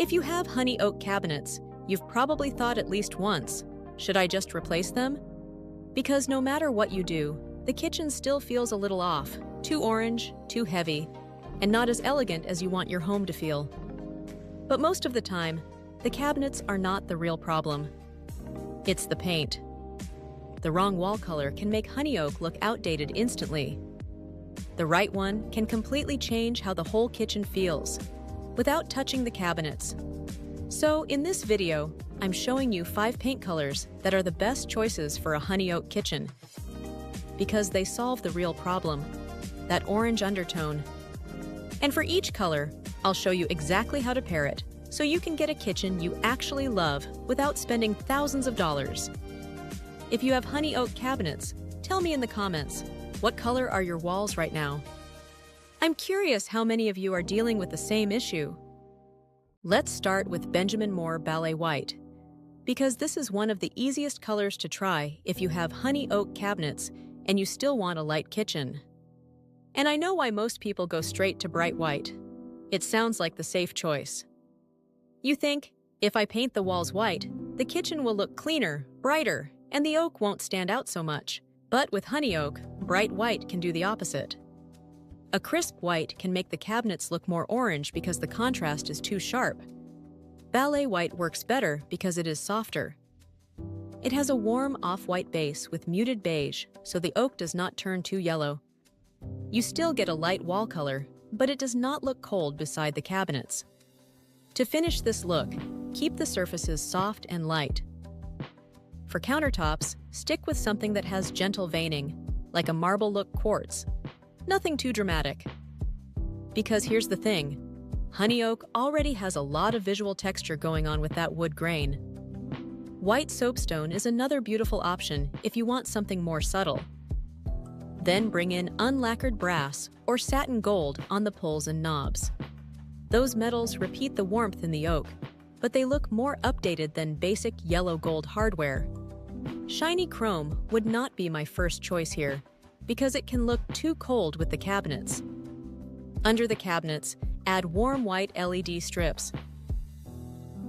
If you have honey oak cabinets, you've probably thought at least once, should I just replace them? Because no matter what you do, the kitchen still feels a little off, too orange, too heavy, and not as elegant as you want your home to feel. But most of the time, the cabinets are not the real problem. It's the paint. The wrong wall color can make honey oak look outdated instantly. The right one can completely change how the whole kitchen feels, without touching the cabinets. So in this video, I'm showing you 5 paint colors that are the best choices for a honey oak kitchen, because they solve the real problem, that orange undertone. And for each color, I'll show you exactly how to pair it, so you can get a kitchen you actually love without spending thousands of dollars. If you have honey oak cabinets, tell me in the comments, what color are your walls right now? I'm curious how many of you are dealing with the same issue. Let's start with Benjamin Moore Ballet White, because this is one of the easiest colors to try if you have honey oak cabinets and you still want a light kitchen. And I know why most people go straight to bright white. It sounds like the safe choice. You think, if I paint the walls white, the kitchen will look cleaner, brighter, and the oak won't stand out so much. But with honey oak, bright white can do the opposite. A crisp white can make the cabinets look more orange because the contrast is too sharp. Ballet White works better because it is softer. It has a warm off-white base with muted beige, so the oak does not turn too yellow. You still get a light wall color, but it does not look cold beside the cabinets. To finish this look, keep the surfaces soft and light. For countertops, stick with something that has gentle veining, like a marble-look quartz. Nothing too dramatic. Because here's the thing, honey oak already has a lot of visual texture going on with that wood grain. White soapstone is another beautiful option if you want something more subtle. Then bring in unlacquered brass or satin gold on the pulls and knobs. Those metals repeat the warmth in the oak, but they look more updated than basic yellow gold hardware. Shiny chrome would not be my first choice here, because it can look too cold with the cabinets. Under the cabinets, add warm white LED strips.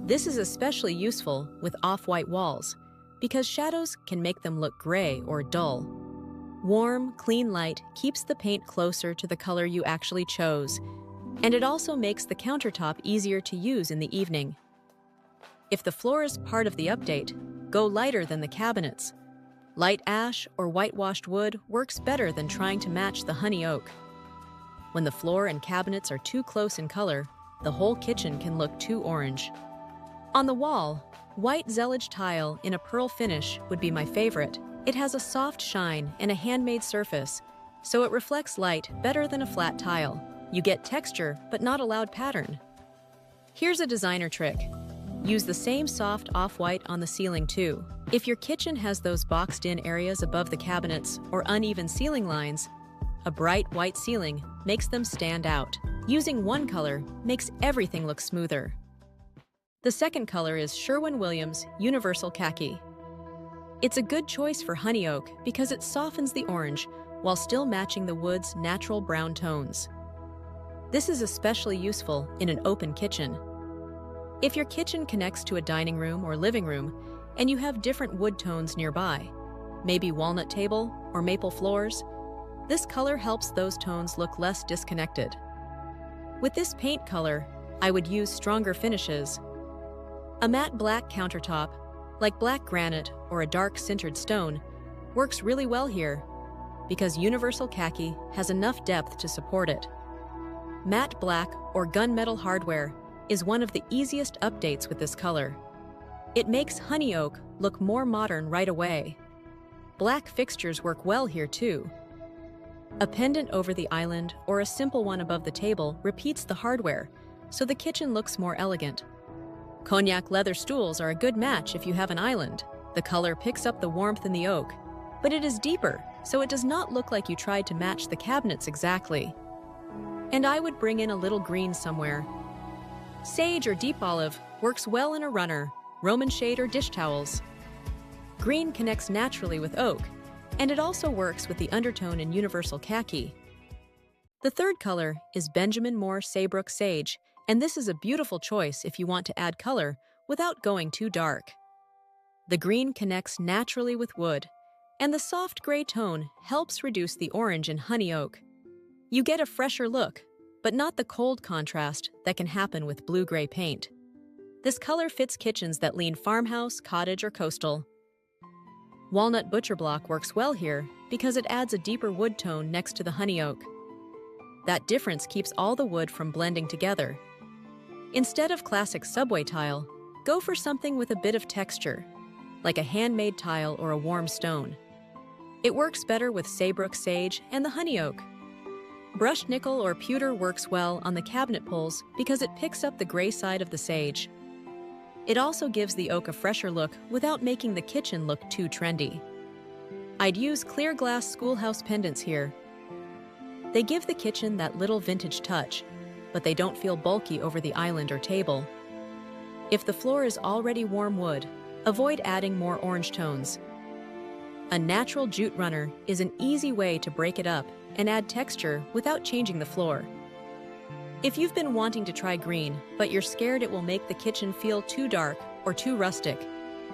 This is especially useful with off-white walls, because shadows can make them look gray or dull. Warm, clean light keeps the paint closer to the color you actually chose, and it also makes the countertop easier to use in the evening. If the floor is part of the update, go lighter than the cabinets. Light ash or whitewashed wood works better than trying to match the honey oak. When the floor and cabinets are too close in color, the whole kitchen can look too orange. On the wall, white zellige tile in a pearl finish would be my favorite. It has a soft shine and a handmade surface, so it reflects light better than a flat tile. You get texture, but not a loud pattern. Here's a designer trick. Use the same soft off-white on the ceiling too. If your kitchen has those boxed-in areas above the cabinets or uneven ceiling lines, a bright white ceiling makes them stand out. Using one color makes everything look smoother. The second color is Sherwin-Williams Universal Khaki. It's a good choice for honey oak because it softens the orange while still matching the wood's natural brown tones. This is especially useful in an open kitchen. If your kitchen connects to a dining room or living room, and you have different wood tones nearby, maybe walnut table or maple floors, this color helps those tones look less disconnected. With this paint color, I would use stronger finishes. A matte black countertop, like black granite or a dark sintered stone, works really well here, because Universal Khaki has enough depth to support it. Matte black or gunmetal hardware is one of the easiest updates with this color. It makes honey oak look more modern right away. Black fixtures work well here too. A pendant over the island or a simple one above the table repeats the hardware, so the kitchen looks more elegant. Cognac leather stools are a good match if you have an island. The color picks up the warmth in the oak, but it is deeper, so it does not look like you tried to match the cabinets exactly. And I would bring in a little green somewhere. Sage or deep olive works well in a runner, Roman shade or dish towels. Green connects naturally with oak, and it also works with the undertone in Universal Khaki. The third color is Benjamin Moore Saybrook Sage And this is a beautiful choice if you want to add color without going too dark. The green connects naturally with wood, and the soft gray tone helps reduce the orange in honey oak. You get a fresher look, but not the cold contrast that can happen with blue-gray paint. This color fits kitchens that lean farmhouse, cottage, or coastal. Walnut butcher block works well here because it adds a deeper wood tone next to the honey oak. That difference keeps all the wood from blending together. Instead of classic subway tile, go for something with a bit of texture, like a handmade tile or a warm stone. It works better with Saybrook Sage and the honey oak. Brushed nickel or pewter works well on the cabinet pulls because it picks up the gray side of the sage. It also gives the oak a fresher look without making the kitchen look too trendy. I'd use clear glass schoolhouse pendants here. They give the kitchen that little vintage touch, but they don't feel bulky over the island or table. If the floor is already warm wood, avoid adding more orange tones. A natural jute runner is an easy way to break it up and add texture without changing the floor. If you've been wanting to try green, but you're scared it will make the kitchen feel too dark or too rustic,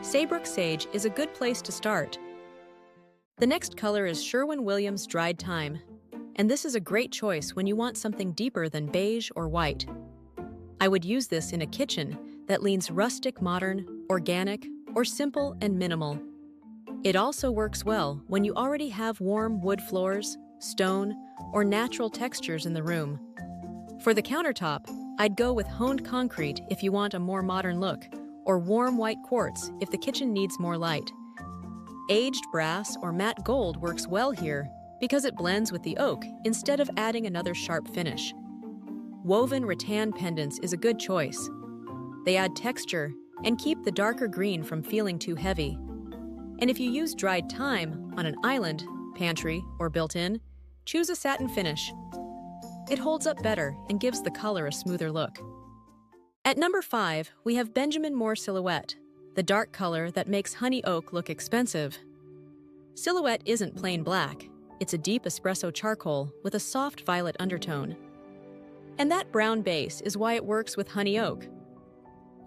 Saybrook Sage is a good place to start. The next color is Sherwin-Williams Dried Thyme, and this is a great choice when you want something deeper than beige or white. I would use this in a kitchen that leans rustic, modern, organic, or simple and minimal. It also works well when you already have warm wood floors, stone, or natural textures in the room. For the countertop, I'd go with honed concrete if you want a more modern look, or warm white quartz if the kitchen needs more light. Aged brass or matte gold works well here because it blends with the oak instead of adding another sharp finish. Woven rattan pendants is a good choice. They add texture and keep the darker green from feeling too heavy. And if you use dried thyme on an island, pantry, or built-in, choose a satin finish. It holds up better and gives the color a smoother look. At number 5, we have Benjamin Moore Silhouette, the dark color that makes honey oak look expensive. Silhouette isn't plain black. It's a deep espresso charcoal with a soft violet undertone. And that brown base is why it works with honey oak.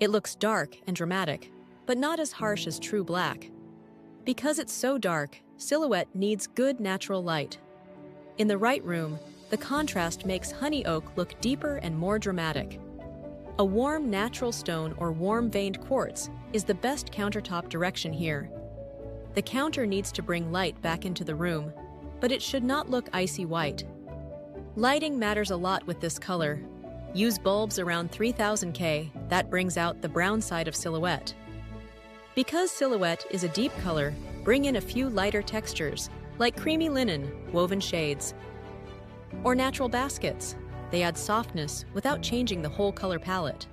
It looks dark and dramatic, but not as harsh as true black. Because it's so dark, Silhouette needs good natural light. In the right room, the contrast makes honey oak look deeper and more dramatic. A warm natural stone or warm veined quartz is the best countertop direction here. The counter needs to bring light back into the room, but it should not look icy white. Lighting matters a lot with this color. Use bulbs around 3000 K, that brings out the brown side of Silhouette. Because Silhouette is a deep color, bring in a few lighter textures, like creamy linen, woven shades, or natural baskets. They add softness without changing the whole color palette.